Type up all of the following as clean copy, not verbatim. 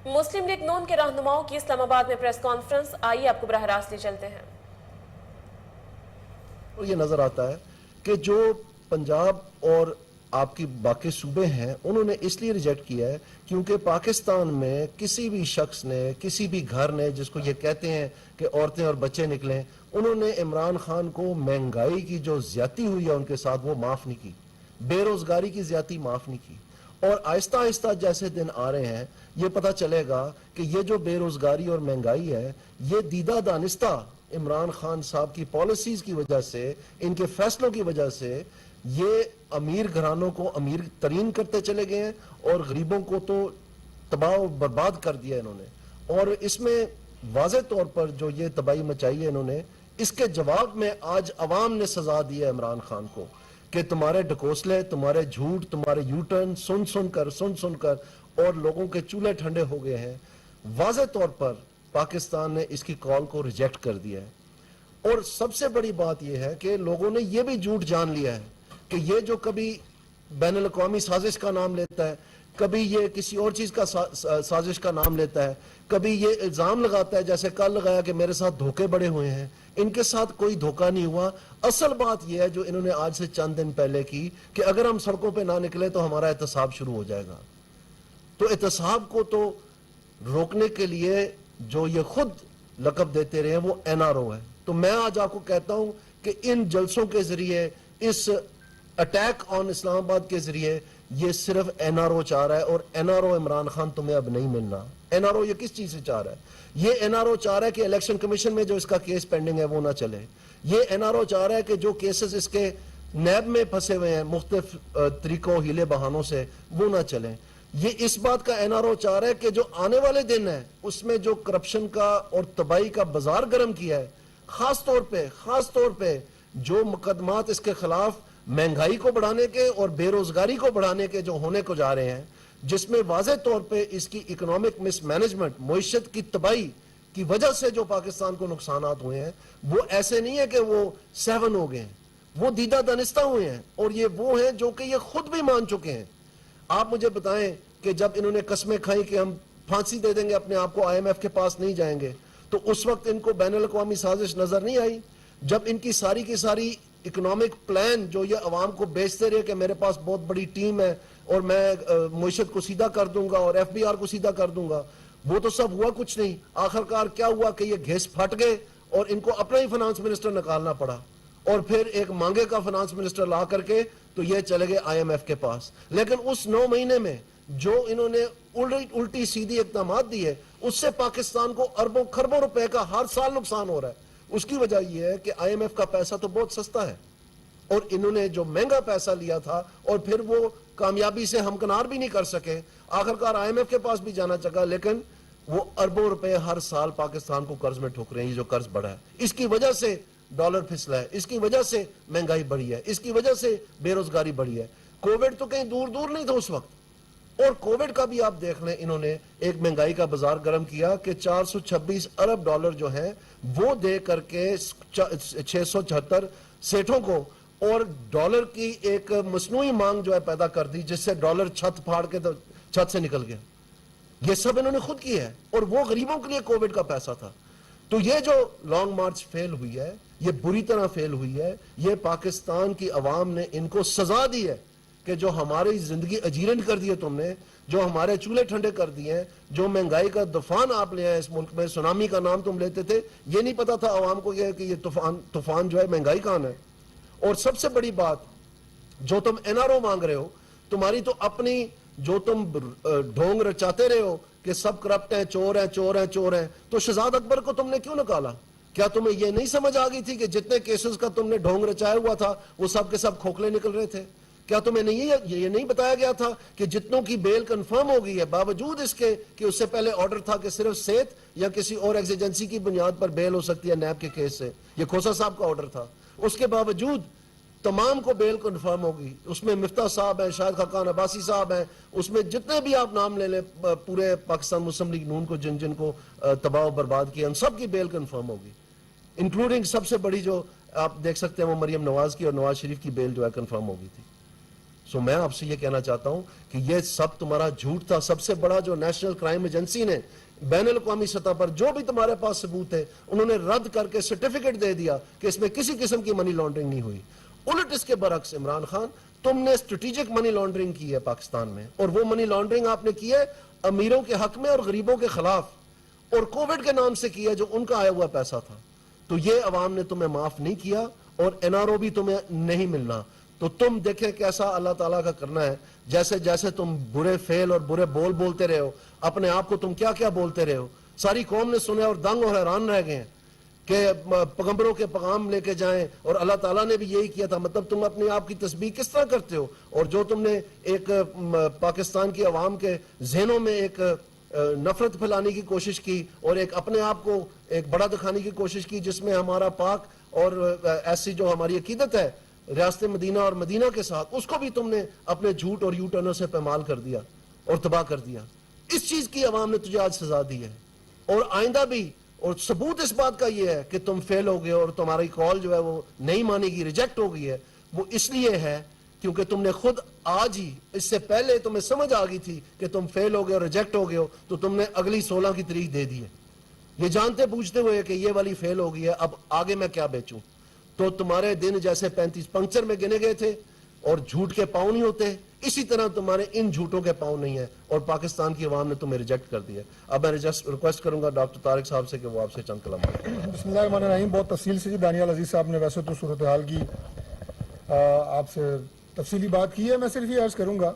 مسلم league نون کے رہنماؤں کی اسلام آباد میں پریس کانفرنس، آئیے آپ کو براہ راست لے چلتے ہیں۔ یہ نظر آتا ہے کہ جو پنجاب اور آپ کی باقی صوبے ہیں انہوں نے اس لیے ریجیکٹ کیا ہے کیونکہ پاکستان میں کسی بھی شخص نے، کسی بھی گھر نے، جس کو یہ کہتے ہیں کہ عورتیں اور بچے نکلیں، انہوں نے عمران خان کو مہنگائی کی جو زیادتی ہوئی ہے ان کے ساتھ وہ معاف نہیں کی، بے روزگاری کی زیادتی معاف نہیں کی۔ اور آہستہ آہستہ جیسے دن آ رہے ہیں یہ پتہ چلے گا کہ یہ جو بے روزگاری اور مہنگائی ہے یہ دیدہ دانستہ عمران خان صاحب کی پالیسیز کی وجہ سے، ان کے فیصلوں کی وجہ سے یہ امیر گھرانوں کو امیر ترین کرتے چلے گئے ہیں اور غریبوں کو تو تباہ و برباد کر دیا انہوں نے۔ اور اس میں واضح طور پر جو یہ تباہی مچائی ہے انہوں نے، اس کے جواب میں آج عوام نے سزا دی ہے عمران خان کو کہ تمہارے ڈھکوسلے، تمہارے جھوٹ، تمہارے یو ٹرن سن سن کر اور لوگوں کے چولہے ٹھنڈے ہو گئے ہیں۔ واضح طور پر پاکستان نے اس کی کال کو ریجیکٹ کر دیا ہے۔ اور سب سے بڑی بات یہ ہے کہ لوگوں نے یہ بھی جھوٹ جان لیا ہے کہ یہ جو کبھی بین الاقوامی سازش کا نام لیتا ہے، کبھی یہ کسی اور چیز کا سازش کا نام لیتا ہے، کبھی یہ الزام لگاتا ہے جیسے کل لگایا کہ میرے ساتھ دھوکے بڑے ہوئے ہیں۔ ان کے ساتھ کوئی دھوکہ نہیں ہوا۔ اصل بات یہ ہے جو انہوں نے آج سے چند دن پہلے کی کہ اگر ہم سڑکوں پہ نہ نکلے تو ہمارا احتساب شروع ہو جائے گا۔ تو احتساب کو تو روکنے کے لیے جو یہ خود لقب دیتے رہے وہ این آر او ہے۔ تو میں آج آپ کو کہتا ہوں کہ ان جلسوں کے ذریعے، اس اٹیک آن اسلام آباد کے ذریعے یہ صرف این آر او چاہ رہا ہے، اور N R O Imran Khan تمہیں اب نہیں ملنا۔ این آر او یہ کس چیز سے چاہ رہا ہے؟ یہ این آر او چاہ رہا ہے کہ الیکشن کمیشن میں جو اس کا کیس پینڈنگ ہے وہ نہ چلے۔ یہ این آر او چاہ رہا ہے کہ جو کیسز اس کے نیب میں پھنسے ہوئے ہیں مختلف طریقوں، ہیلے بہانوں سے، وہ نہ چلیں۔ یہ اس بات کا این آر او چاہ رہا ہے کہ جو آنے والے دن ہے اس میں جو کرپشن کا اور تباہی کا بازار گرم کیا ہے، خاص طور پہ جو مقدمات اس کے خلاف مہنگائی کو بڑھانے کے اور بے روزگاری کو بڑھانے کے جو ہونے کو جا رہے ہیں، جس میں واضح طور پہ اس کی اکنامک مس مینجمنٹ، معیشت کی تباہی کی وجہ سے جو پاکستان کو نقصانات ہوئے ہیں، وہ ایسے نہیں ہے کہ وہ سیون ہو گئے ہیں، وہ دیدہ دانستہ ہوئے ہیں، اور یہ وہ ہیں جو کہ یہ خود بھی مان چکے ہیں۔ آپ مجھے بتائیں کہ جب انہوں نے قسمیں کھائیں کہ ہم پھانسی دے دیں گے اپنے آپ کو، آئی ایم ایف کے پاس نہیں جائیں گے، تو اس وقت ان کو بین الاقوامی سازش نظر نہیں آئی؟ جب ان کی ساری کی ساری اکنامک پلان جو یہ عوام کو بیچتے رہے کہ میرے پاس بہت بڑی ٹیم ہے اور میں معیشت کو سیدھا کر دوں گا اور ایف بی آر کو سیدھا کر دوں گا، وہ تو سب ہوا کچھ نہیں۔ آخرکار کیا ہوا کہ یہ گھیس پھٹ گئے اور ان کو اپنا ہی فنانس منسٹر نکالنا پڑا، اور پھر ایک مانگے کا فنانس منسٹر لا کر کے تو یہ چلے گئے آئی ایم ایف کے پاس۔ لیکن اس 9 مہینے میں جو انہوں نے الٹی سیدھی اقدامات دی ہے، اس سے پاکستان کو اربوں خربوں روپے کا ہر سال نقصان ہو رہا ہے۔ اس کی وجہ یہ ہے کہ آئی ایم ایف کا پیسہ تو بہت سستا ہے، اور انہوں نے جو مہنگا پیسہ لیا تھا اور پھر وہ کامیابی سے ہمکنار بھی نہیں کر سکے، آخرکار آئی ایم ایف کے پاس بھی جانا چاہا، لیکن وہ اربوں روپے ہر سال پاکستان کو قرض میں ٹھوک رہے ہیں۔ یہ جو قرض بڑھا ہے اس کی وجہ سے ڈالر پھسلا ہے، اس کی وجہ سے مہنگائی بڑھی ہے، اس کی وجہ سے بے روزگاری بڑھی ہے۔ کووڈ تو کہیں دور دور نہیں تھا اس وقت، اور کووڈ کا بھی آپ دیکھ لیں، انہوں نے ایک مہنگائی کا بازار گرم کیا کہ 426 ارب ڈالر جو ہیں وہ دے کر کے 676 سیٹھوں کو، اور ڈالر کی ایک مصنوعی مانگ جو ہے پیدا کر دی، جس سے ڈالر چھت پھاڑ کے چھت سے نکل گیا۔ یہ سب انہوں نے خود کیا ہے، اور وہ غریبوں کے لیے کووڈ کا پیسہ تھا۔ تو یہ جو لانگ مارچ فیل ہوئی ہے، یہ بری طرح فیل ہوئی ہے۔ یہ پاکستان کی عوام نے ان کو سزا دی ہے کہ جو ہماری زندگی اجیرن کر دی ہے تم نے، جو ہمارے چولہے ٹھنڈے کر دیے ہیں، جو مہنگائی کا طوفان آپ لے آئے اس ملک میں، سونامی کا نام تم لیتے تھے، یہ نہیں پتا تھا عوام کو یہ کہ یہ طوفان جو ہے مہنگائی کا ہے۔ اور سب سے بڑی بات، جو تم این آر او مانگ رہے ہو، تمہاری تو اپنی جو تم ڈھونگ رچاتے رہے ہو کہ سب کرپٹ ہیں، چور ہیں، چور ہیں، چور ہیں، تو شہزاد اکبر کو تم نے کیوں نکالا؟ کیا تمہیں یہ نہیں سمجھ آ گئی تھی کہ جتنے کیسز کا تم نے ڈھونگ رچایا ہوا تھا وہ سب کے سب کھوکھلے نکل رہے تھے؟ کیا تمہیں یہ نہیں بتایا گیا تھا کہ جتنوں کی بیل کنفرم ہو گئی ہے، باوجود اس کے کہ اس سے پہلے آرڈر تھا کہ صرف صحت یا کسی اور ایگزیجنسی کی بنیاد پر بیل ہو سکتی ہے نیب کے کیس سے، یہ کھوسا صاحب کا آرڈر تھا، اس کے باوجود تمام کو بیل کنفرم ہوگی؟ اس میں مفتاح صاحب ہیں، شاہد خاقان عباسی صاحب ہیں، اس میں جتنے بھی آپ نام لے لیں پورے پاکستان مسلم لیگ نون کو جن کو تباہ و برباد کیا، ان سب کی بیل کنفرم ہوگی، انکلوڈنگ سب سے بڑی جو آپ دیکھ سکتے ہیں وہ مریم نواز کی اور نواز شریف کی بیل جو ہے کنفرم ہوگی تھی۔ سو میں آپ سے یہ کہنا چاہتا ہوں کہ یہ سب تمہارا جھوٹ تھا. سب سے بڑا جو نیشنل کرائم ایجنسی نے بین الاقوامی سطح پر جو بھی تمہارے پاس ثبوت ہے انہوں نے رد کر کے سرٹیفکیٹ دے دیا کہ اس میں کسی قسم کی منی لانڈرنگ نہیں ہوئی. الٹ اس کے برعکس عمران خان تم نے اسٹریٹجک منی لانڈرنگ کی ہے پاکستان میں, اور وہ منی لانڈرنگ آپ نے کی ہے امیروں کے حق میں اور غریبوں کے خلاف, اور کووڈ کے نام سے کیا جو ان کا آیا ہوا پیسہ تھا. تو یہ عوام نے تمہیں معاف نہیں کیا اور NRO بھی تمہیں نہیں ملنا. تو تم دیکھیں کیسا اللہ تعالیٰ کا کرنا ہے. جیسے جیسے تم برے فعل اور برے بول بولتے رہے ہو, اپنے آپ کو تم کیا کیا بولتے رہے ہو, ساری قوم نے سنے اور دنگ اور حیران رہ گئے ہیں کہ پیغمبروں کے پیغام لے کے جائیں, اور اللہ تعالیٰ نے بھی یہی کیا تھا. مطلب تم اپنے آپ کی تسبیح کس طرح کرتے ہو, اور جو تم نے ایک پاکستان کی عوام کے ذہنوں میں ایک نفرت پھیلانے کی کوشش کی اور ایک اپنے آپ کو ایک بڑا دکھانے کی کوشش کی, جس میں ہمارا پاک اور ایسی جو ہماری عقیدت ہے ریاست مدینہ اور مدینہ کے ساتھ, اس کو بھی تم نے اپنے جھوٹ اور یو ٹرنوں سے پامال کر دیا اور تباہ کر دیا. اس چیز کی عوام نے تجھے آج سزا دی ہے, اور آئندہ بھی. اور ثبوت اس بات کا یہ ہے کہ تم فیل ہو گئے اور تمہاری کال جو ہے وہ نہیں مانے گی, ریجیکٹ ہو گئی ہے. وہ اس لیے ہے کیونکہ تم نے خود آج ہی, اس سے پہلے تمہیں سمجھ آ گئی تھی کہ تم فیل ہو گئے اور ریجیکٹ ہو گئے ہو, تو تم نے اگلی 16 کی تاریخ دے دی ہے یہ جانتے پوچھتے ہوئے کہ یہ والی فیل ہو گئی ہے, اب آگے میں کیا بیچوں. تو تمہارے دن جیسے 35 پنکچر میں گنے گئے تھے اور جھوٹ کے پاؤں نہیں ہوتے, اسی طرح تمہارے ان جھوٹوں کے پاؤں نہیں ہیں, اور پاکستان کی عوام نے تمہیں ریجیکٹ کر دیا. اب میں ریکویسٹ کروں گا ڈاکٹر طارق صاحب سے کہ وہ آپ سے چند کلام کریں. بسم اللہ الرحمن الرحیم. بہت تفصیل سے دانیال عزیز صاحب نے ویسے تو صورتحال کی آپ سے تفصیلی بات کی ہے. میں صرف یہ عرض کروں گا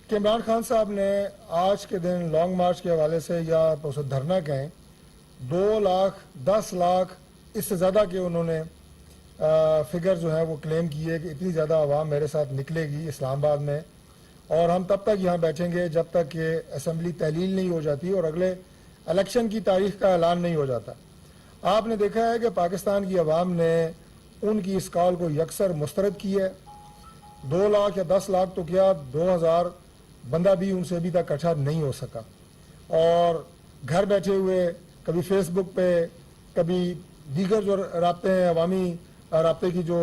کہ عمران خان صاحب نے آج کے دن لانگ مارچ کے حوالے سے, یا اسے دھرنا کہیں, 2 لاکھ 10 لاکھ اس سے زیادہ کے انہوں نے فگر جو ہے وہ کلیم کیے کہ اتنی زیادہ عوام میرے ساتھ نکلے گی اسلام آباد میں, اور ہم تب تک یہاں بیٹھیں گے جب تک کہ اسمبلی تحلیل نہیں ہو جاتی اور اگلے الیکشن کی تاریخ کا اعلان نہیں ہو جاتا. آپ نے دیکھا ہے کہ پاکستان کی عوام نے ان کی اس کال کو یکسر مسترد کی ہے. 2 لاکھ یا 10 لاکھ تو کیا 2000 بندہ بھی ان سے ابھی تک اکٹھا نہیں ہو سکا, اور گھر بیٹھے ہوئے کبھی فیس بک پہ, کبھی دیگر جو رابطے ہیں, عوامی رابطے کی جو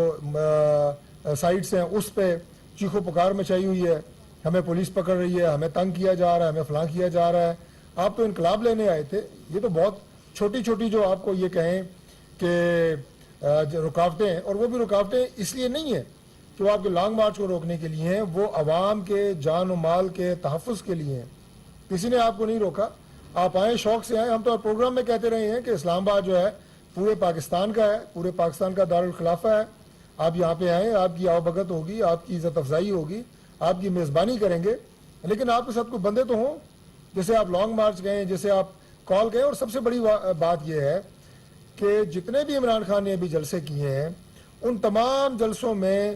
سائٹس ہیں, اس پہ چیخو پکار مچائی ہوئی ہے, ہمیں پولیس پکڑ رہی ہے, ہمیں تنگ کیا جا رہا ہے, ہمیں فلاں کیا جا رہا ہے. آپ تو انقلاب لینے آئے تھے. یہ تو بہت چھوٹی چھوٹی جو آپ کو یہ کہیں کہ رکاوٹیں ہیں, اور وہ بھی رکاوٹیں اس لیے نہیں ہیں کہ وہ آپ کے لانگ مارچ کو روکنے کے لیے ہیں, وہ عوام کے جان و مال کے تحفظ کے لیے ہیں. کسی نے آپ کو نہیں روکا, آپ آئیں, شوق سے آئیں. ہم تو پروگرام میں کہتے رہے ہیں کہ اسلام آباد جو ہے پورے پاکستان کا ہے, پورے پاکستان کا دارالخلافہ ہے. آپ یہاں پہ آئیں, آپ کی آوبھگت ہوگی, آپ کی عزت افزائی ہوگی, آپ کی میزبانی کریں گے, لیکن آپ کے ساتھ کوئی بندے تو ہوں. جیسے آپ لانگ مارچ گئے, جیسے آپ کال گئے. اور سب سے بڑی بات یہ ہے کہ جتنے بھی عمران خان نے ابھی جلسے کیے ہیں, ان تمام جلسوں میں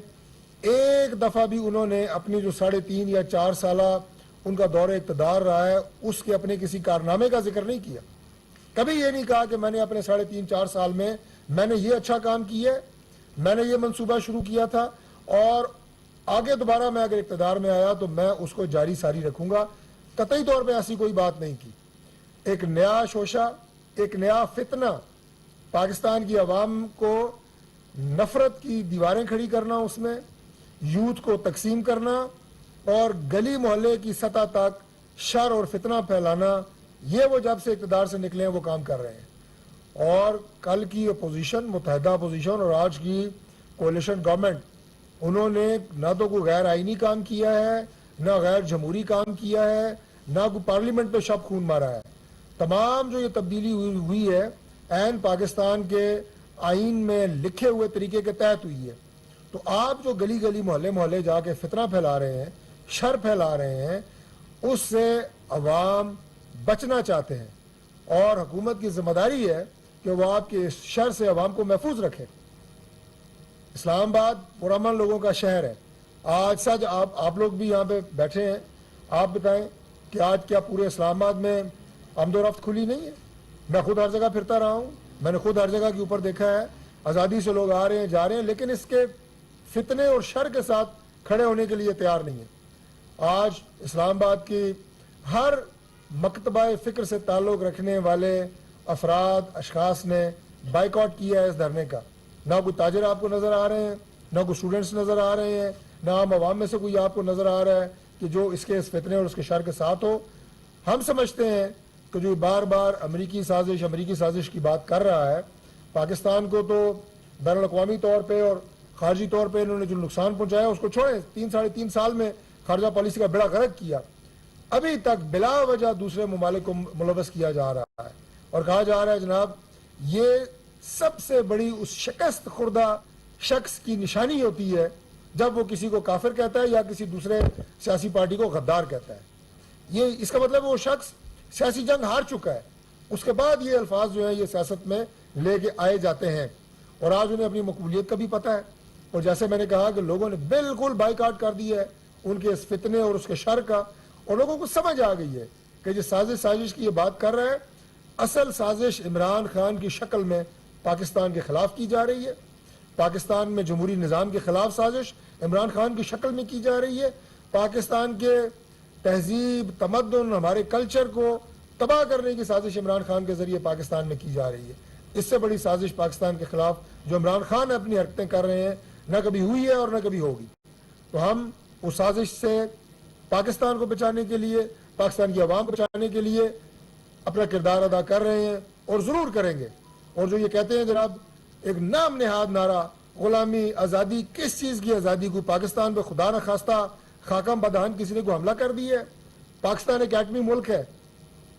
ایک دفعہ بھی انہوں نے اپنی جو 3.5 یا 4 سالہ ان کا دور اقتدار رہا ہے اس کے اپنے کسی کارنامے کا ذکر نہیں کیا. کبھی یہ نہیں کہا کہ میں نے اپنے 3.5-4 سال میں نے یہ اچھا کام کیا ہے, میں نے یہ منصوبہ شروع کیا تھا, اور آگے دوبارہ میں اگر اقتدار میں آیا تو میں اس کو جاری ساری رکھوں گا. قطعی طور پہ ایسی کوئی بات نہیں کی. ایک نیا شوشہ, ایک نیا فتنہ, پاکستان کی عوام کو نفرت کی دیواریں کھڑی کرنا, اس میں یوتھ کو تقسیم کرنا, اور گلی محلے کی سطح تک شر اور فتنہ پھیلانا, یہ وہ جب سے اقتدار سے نکلے ہیں وہ کام کر رہے ہیں. اور کل کی اپوزیشن, متحدہ اپوزیشن, اور آج کی کولیشن گورنمنٹ, انہوں نے نہ تو کوئی غیر آئینی کام کیا ہے, نہ غیر جمہوری کام کیا ہے, نہ کوئی پارلیمنٹ پہ شب خون مارا ہے. تمام جو یہ تبدیلی ہوئی ہے عین پاکستان کے آئین میں لکھے ہوئے طریقے کے تحت ہوئی ہے. تو آپ جو گلی گلی محلے محلے جا کے فتنہ پھیلا رہے ہیں, شر پھیلا رہے ہیں, اس سے عوام بچنا چاہتے ہیں, اور حکومت کی ذمہ داری ہے کہ وہ آپ کے شر سے عوام کو محفوظ رکھے. اسلام آباد پرامن لوگوں کا شہر ہے. آج سچ آپ لوگ بھی یہاں پہ بیٹھے ہیں, آپ بتائیں کہ آج کیا پورے اسلام آباد میں آمد و رفت کھلی نہیں ہے؟ میں خود ہر جگہ پھرتا رہا ہوں, میں نے خود ہر جگہ کے اوپر دیکھا ہے, آزادی سے لوگ آ رہے ہیں, جا رہے ہیں, لیکن اس کے فتنے اور شر کے ساتھ کھڑے ہونے کے لیے تیار نہیں ہے. آج اسلام آباد کی ہر مکتبہ فکر سے تعلق رکھنے والے افراد, اشخاص نے بائیکاٹ کیا ہے اس دھرنے کا. نہ کوئی تاجر آپ کو نظر آ رہے ہیں, نہ کوئی اسٹوڈنٹس نظر آ رہے ہیں, نہ عام عوام میں سے کوئی آپ کو نظر آ رہا ہے کہ جو اس کے اس فتنے اور اس کے شر کے ساتھ ہو. ہم سمجھتے ہیں کہ جو بار بار امریکی سازش کی بات کر رہا ہے, پاکستان کو تو بین الاقوامی طور پہ اور خارجی طور پہ انہوں نے جو نقصان پہنچایا اس کو چھوڑیں, 3 سال میں خارجہ پالیسی کا بیڑا غرق کیا. ابھی تک بلا وجہ دوسرے ممالک کو ملوث کیا جا رہا ہے اور کہا جا رہا ہے جناب یہ سب سے بڑی اس شکست خوردہ شخص کی نشانی ہوتی ہے جب وہ کسی کو کافر کہتا ہے یا کسی دوسرے سیاسی پارٹی کو غدار کہتا ہے. یہ اس کا مطلب وہ شخص سیاسی جنگ ہار چکا ہے. اس کے بعد یہ الفاظ جو ہیں یہ سیاست میں لے کے آئے جاتے ہیں اور آج انہیں اپنی مقبولیت کا بھی پتہ ہے. اور جیسے میں نے کہا کہ لوگوں نے بالکل بائیکاٹ کر دی ہے ان کے اس فتنے اور اس کے شر کا, اور لوگوں کو سمجھ آ گئی ہے کہ جو سازش کی یہ بات کر رہا ہے اصل سازش عمران خان کی شکل میں پاکستان کے خلاف کی جا رہی ہے. پاکستان میں جمہوری نظام کے خلاف سازش عمران خان کی شکل میں کی جا رہی ہے. پاکستان کے تہذیب, تمدن, ہمارے کلچر کو تباہ کرنے کی سازش عمران خان کے ذریعے پاکستان میں کی جا رہی ہے. اس سے بڑی سازش پاکستان کے خلاف جو عمران خان اپنی حرکتیں کر رہے ہیں نہ کبھی ہوئی ہے اور نہ کبھی ہوگی. تو ہم اس سازش سے پاکستان کو بچانے کے لیے, پاکستان کی عوام کو بچانے کے لیے اپنا کردار ادا کر رہے ہیں اور ضرور کریں گے. اور جو یہ کہتے ہیں جناب ایک نام نہاد نعرہ غلامی, آزادی, کس چیز کی آزادی؟ کو پاکستان پہ خدا نہ خواستہ خاکم بدہن کسی نے کو حملہ کر دی ہے. پاکستان ایک ایٹمی ملک ہے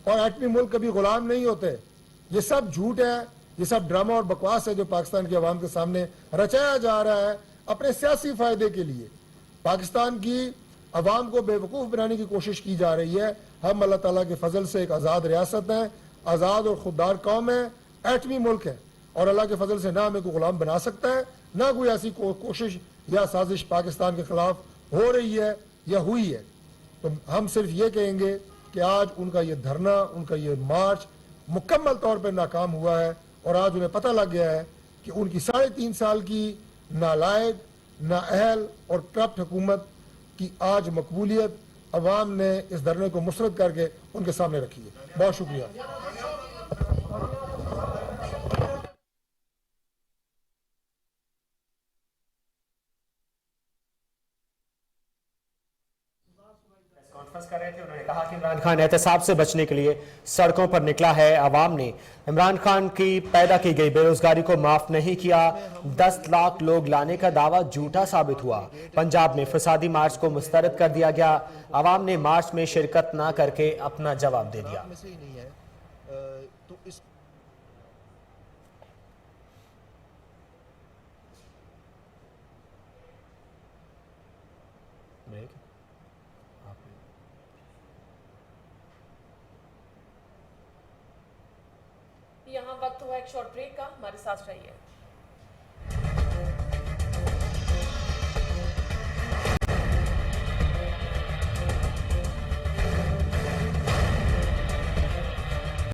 اور ایٹمی ملک کبھی غلام نہیں ہوتے. یہ سب جھوٹ ہے, یہ سب ڈرامہ اور بکواس ہے جو پاکستان کی عوام کے سامنے رچایا جا رہا ہے اپنے سیاسی فائدے کے لیے. پاکستان کی عوام کو بے وقوف بنانے کی کوشش کی جا رہی ہے. ہم اللہ تعالیٰ کے فضل سے ایک آزاد ریاست ہیں, آزاد اور خوددار قوم ہے, ایٹمی ملک ہے, اور اللہ کے فضل سے نہ ہمیں کوئی غلام بنا سکتا ہے, نہ کوئی ایسی کوشش یا سازش پاکستان کے خلاف ہو رہی ہے یا ہوئی ہے. تو ہم صرف یہ کہیں گے کہ آج ان کا یہ دھرنا, ان کا یہ مارچ مکمل طور پہ ناکام ہوا ہے اور آج انہیں پتہ لگ گیا ہے کہ ان کی 3.5 سال کی نالائق, نااہل اور کرپٹ حکومت کی آج مقبولیت عوام نے اس دھرنے کو مسترد کر کے ان کے سامنے رکھی ہے. بہت شکریہ. کانفرنس کر رہے تھے, انہوں نے کہا کہ عمران خان احتساب سے بچنے کے لیے سڑکوں پر نکلا ہے. عوام نے عمران خان کی پیدا کی گئی بے روزگاری کو معاف نہیں کیا. 10 لاکھ لوگ لانے کا دعویٰ جھوٹا ثابت ہوا. پنجاب میں فسادی مارچ کو مسترد کر دیا گیا. عوام نے مارچ میں شرکت نہ کر کے اپنا جواب دے دیا. تو اس یہاں وقت ہوا ایک شارٹ بریک کا, ہمارے ساتھ رہیے.